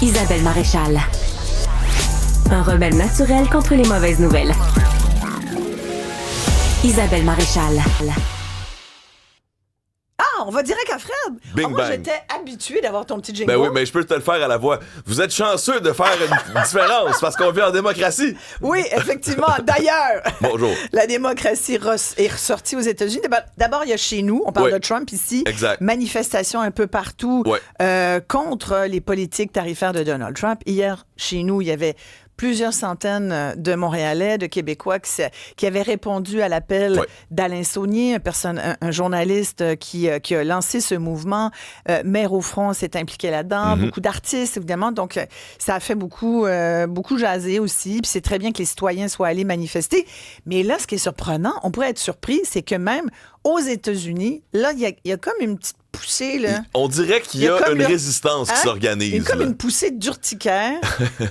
Isabelle Maréchal. Un remède naturel contre les mauvaises nouvelles. Isabelle Maréchal. On va direct à Fred. Bing Moi, bang. j'étais habituée d'avoir ton petit jingle. Ben oui, mais je peux te le faire à la voix. Vous êtes chanceux de faire une différence parce qu'on vit en démocratie. Oui, effectivement. D'ailleurs, Bonjour. la démocratie est ressortie aux États-Unis. D'abord, il y a chez nous, on parle Oui. de Trump ici, Exact. manifestations un peu partout Oui. contre les politiques tarifaires de Donald Trump. Hier, chez nous, il y avait plusieurs centaines de Montréalais, de Québécois qui avaient répondu à l'appel Oui. d'Alain Saunier, un journaliste qui a lancé ce mouvement. Mère au front s'est impliqué là-dedans, beaucoup d'artistes, évidemment. Donc, ça a fait beaucoup jaser aussi. Puis c'est très bien que les citoyens soient allés manifester. Mais là, ce qui est surprenant, on pourrait être surpris, c'est que même aux États-Unis, là, il y a comme une petite poussée, là. On dirait qu'il y a comme une résistance qui Il y s'organise. a comme là. une poussée d'urticaire.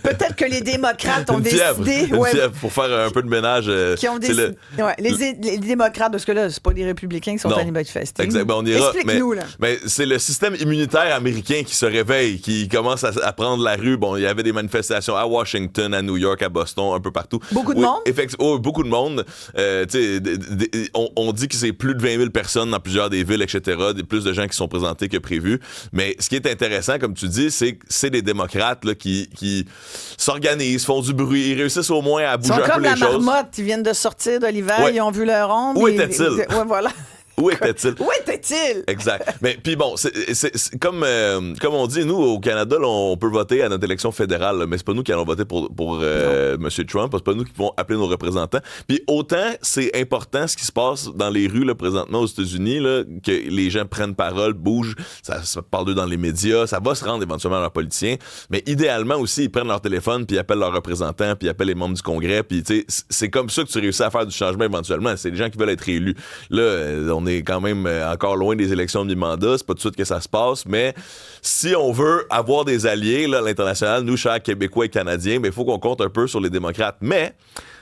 Peut-être que les démocrates ont Une fièvre, décidé... une fièvre pour faire un peu de ménage. Qui ont c'est décidé... Ouais, les démocrates, parce que là, c'est pas les républicains qui sont Non. allés manifester. Exact. Ben, on ira. Explique-nous, là. Mais c'est le système immunitaire américain qui se réveille, qui commence à prendre la rue. Bon, il y avait des manifestations à Washington, à New York, à Boston, un peu partout. Beaucoup de monde? Effectivement, beaucoup de monde. On dit que c'est plus de 20 000 personnes dans plusieurs des villes, etc. Plus de gens qui sont présentés que prévu. Mais ce qui est intéressant, comme tu dis, c'est que c'est des démocrates là, qui s'organisent, font du bruit, ils réussissent au moins à Ils bouger sont un peu comme les la choses. marmotte, ils viennent de sortir de l'hiver, Ouais. ils ont vu leur ombre. Où et- était-il? Ouais, voilà. Où était-il? Où était-il? Exact. Mais puis bon, c'est comme on dit, nous, au Canada, là, on peut voter à notre élection fédérale, là, mais c'est pas nous qui allons voter pour M. Trump, c'est pas nous qui vont appeler nos représentants. Puis autant c'est important ce qui se passe dans les rues là, présentement aux États-Unis, là, que les gens prennent parole, bougent, ça parle d'eux dans les médias, ça va se rendre éventuellement à leurs politiciens, mais idéalement aussi, ils prennent leur téléphone, puis ils appellent leurs représentants, puis ils appellent les membres du Congrès, puis tu sais, c'est comme ça que tu réussis à faire du changement éventuellement. C'est les gens qui veulent être élus. Là, on est quand même encore loin des élections de mi-mandat, c'est pas tout de suite que ça se passe, mais si on veut avoir des alliés là, à l'international, nous, chers Québécois et Canadiens, il faut qu'on compte un peu sur les démocrates. Mais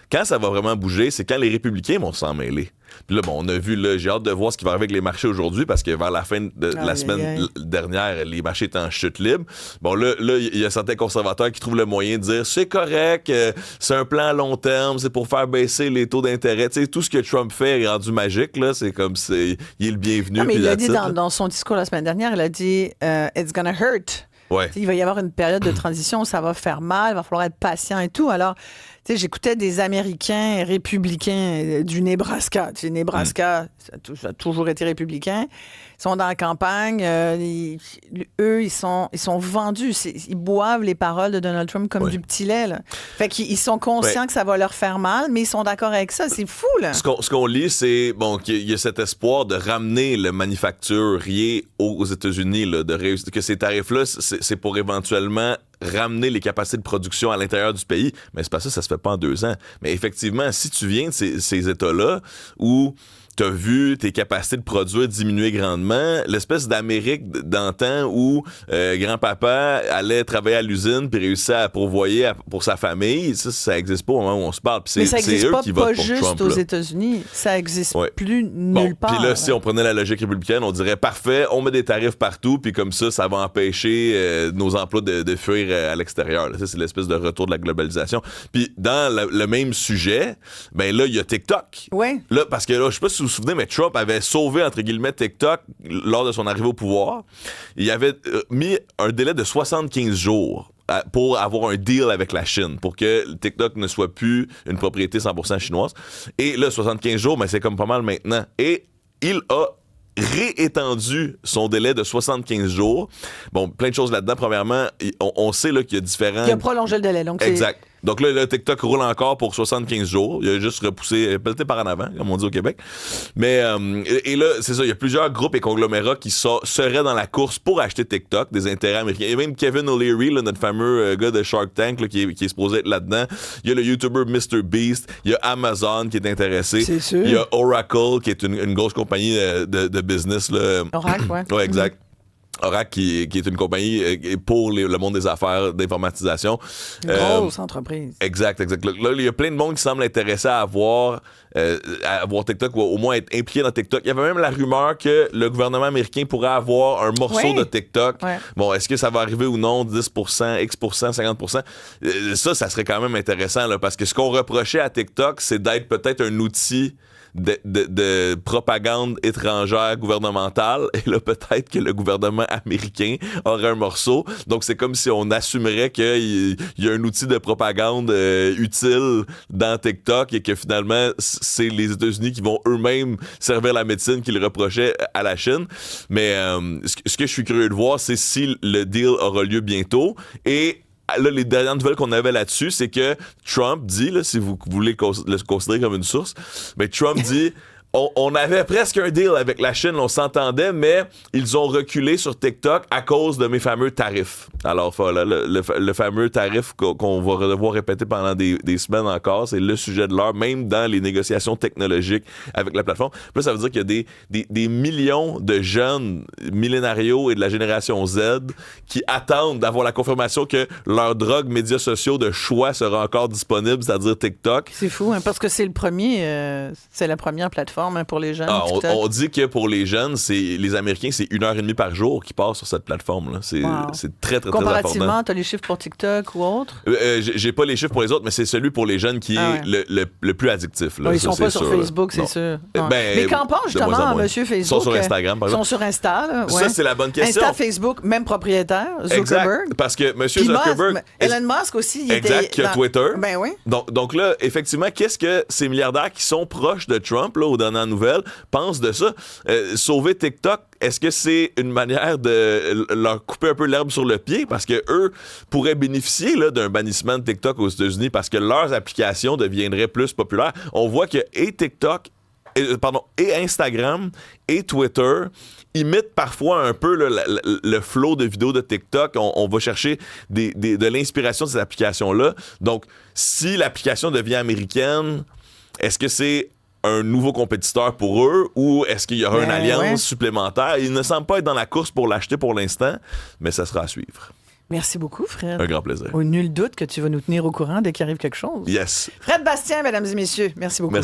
quand ça va vraiment bouger, c'est quand les républicains vont s'en mêler. Puis là, bon, on a vu, là, j'ai hâte de voir ce qui va arriver avec les marchés aujourd'hui parce que vers la fin de la semaine dernière, les marchés étaient en chute libre. Bon, là, il y a certains conservateurs qui trouvent le moyen de dire c'est correct, c'est un plan à long terme, c'est pour faire baisser les taux d'intérêt. Tu sais, tout ce que Trump fait est rendu magique, là. C'est comme il est le bienvenu. Non, mais puis il l'a dit that's it, dans son discours la semaine dernière, il a dit It's gonna hurt. Ouais. Il va y avoir une période de transition où ça va faire mal, il va falloir être patient et tout. Alors, j'écoutais des Américains républicains du Nebraska. Nebraska, ça a toujours été républicain. Ils sont dans la campagne. Ils sont vendus. Ils boivent les paroles de Donald Trump comme du petit lait. Là. Fait qu'ils sont conscients que ça va leur faire mal, mais ils sont d'accord avec ça. C'est fou, là. Ce qu'on lit, c'est qu'il y a cet espoir de ramener le manufacturier aux États-Unis, là, de réussir, que ces tarifs-là, c'est pour éventuellement ramener les capacités de production à l'intérieur du pays. Mais c'est pas ça, ça se fait pas en 2 ans. Mais effectivement, si tu viens de ces États-là où t'as vu tes capacités de produire diminuer grandement, l'espèce d'Amérique d'antan où grand-papa allait travailler à l'usine puis réussissait à pourvoyer pour sa famille, ça existe pas au moment où on se parle. Puis Mais ça c'est n'existe eux pas, qui votent pas pour juste Trump, aux là. États-Unis. Ça n'existe Ouais. plus nulle part. Puis là, si on prenait la logique républicaine, on dirait parfait, on met des tarifs partout, puis comme ça va empêcher nos emplois de fuir à l'extérieur. Là. Ça, c'est l'espèce de retour de la globalisation. Puis dans le même sujet, ben là, il y a TikTok. Oui. Là, parce que là, je sais pas si vous vous souvenez, mais Trump avait sauvé, entre guillemets, TikTok lors de son arrivée au pouvoir. Il avait mis un délai de 75 jours pour avoir un deal avec la Chine, pour que TikTok ne soit plus une propriété 100% chinoise. Et là, 75 jours, mais c'est comme pas mal maintenant. Et il a réétendu son délai de 75 jours. Bon, plein de choses là-dedans. Premièrement, on sait là, qu'il y a différents... Il a prolongé le délai. Donc exact. Donc là, le TikTok roule encore pour 75 jours. Il a juste repoussé, pelleté par en avant, comme on dit au Québec. Mais, et là, c'est ça, il y a plusieurs groupes et conglomérats qui seraient dans la course pour acheter TikTok, des intérêts américains. Et même Kevin O'Leary, là, notre fameux gars de Shark Tank, là, qui est supposé être là-dedans. Il y a le YouTuber MrBeast. Il y a Amazon qui est intéressé. C'est sûr. Il y a Oracle, qui est une grosse compagnie de business. Là. Oracle, ouais. Ouais, exact. Oracle, qui est une compagnie pour le monde des affaires d'informatisation. Grosse entreprise. Exact. Là, il y a plein de monde qui semble intéressé à avoir TikTok ou au moins être impliqué dans TikTok. Il y avait même la rumeur que le gouvernement américain pourrait avoir un morceau de TikTok. Ouais. Bon, est-ce que ça va arriver ou non? 10%, X%, 50%? Ça serait quand même intéressant là, parce que ce qu'on reprochait à TikTok, c'est d'être peut-être un outil de propagande étrangère gouvernementale, et là peut-être que le gouvernement américain aurait un morceau, donc c'est comme si on assumerait qu'il y a un outil de propagande utile dans TikTok et que finalement c'est les États-Unis qui vont eux-mêmes servir la médecine qu'ils reprochaient à la Chine. Mais ce que je suis curieux de voir, c'est si le deal aura lieu bientôt. Et là, les dernières nouvelles qu'on avait là-dessus, c'est que Trump dit, là, si vous voulez le considérer comme une source, mais Trump dit on avait presque un deal avec la Chine, on s'entendait, mais ils ont reculé sur TikTok à cause de mes fameux tarifs. Alors voilà, le fameux tarif qu'on va devoir répéter pendant des semaines encore, c'est le sujet de l'heure, même dans les négociations technologiques avec la plateforme. Puis là, ça veut dire qu'il y a des millions de jeunes millénarios et de la génération Z qui attendent d'avoir la confirmation que leur drogue médias sociaux de choix sera encore disponible, c'est-à-dire TikTok. C'est fou, hein, parce que c'est c'est la première plateforme pour les jeunes. On dit que pour les jeunes, les Américains, c'est 1h30 par jour qui passent sur cette plateforme-là. C'est très, très, très comparativement, tu as les chiffres pour TikTok ou autre? J'ai pas les chiffres pour les autres, mais c'est celui pour les jeunes qui est le plus addictif. Là. Ils sont pas sur Facebook, c'est sûr. Mais qu'en pense justement Monsieur Facebook? Ils sont sur Instagram, par exemple. Ils sont sur Insta. Là, ça, c'est la bonne question. Insta, Facebook, même propriétaire, Zuckerberg. Exact, parce que M. Zuckerberg... Elon Musk aussi, qui a Twitter. Ben oui. Donc là, effectivement, qu'est-ce que ces milliardaires qui sont proches de Trump, là, aux dernières nouvelles, pensent de ça? Sauver TikTok, est-ce que c'est une manière de leur couper un peu l'herbe sur le pied? Parce que eux pourraient bénéficier là, d'un bannissement de TikTok aux États-Unis parce que leurs applications deviendraient plus populaires. On voit que et Instagram et Twitter imitent parfois un peu le flow de vidéos de TikTok. On va chercher de l'inspiration de ces applications-là. Donc, si l'application devient américaine, est-ce que c'est un nouveau compétiteur pour eux ou est-ce qu'il y aura une alliance supplémentaire? Il ne semble pas être dans la course pour l'acheter pour l'instant, mais ça sera à suivre. Merci beaucoup, Fred. Un grand plaisir. Nul doute que tu vas nous tenir au courant dès qu'il arrive quelque chose. Yes. Fred Bastien, mesdames et messieurs, merci beaucoup. Merci.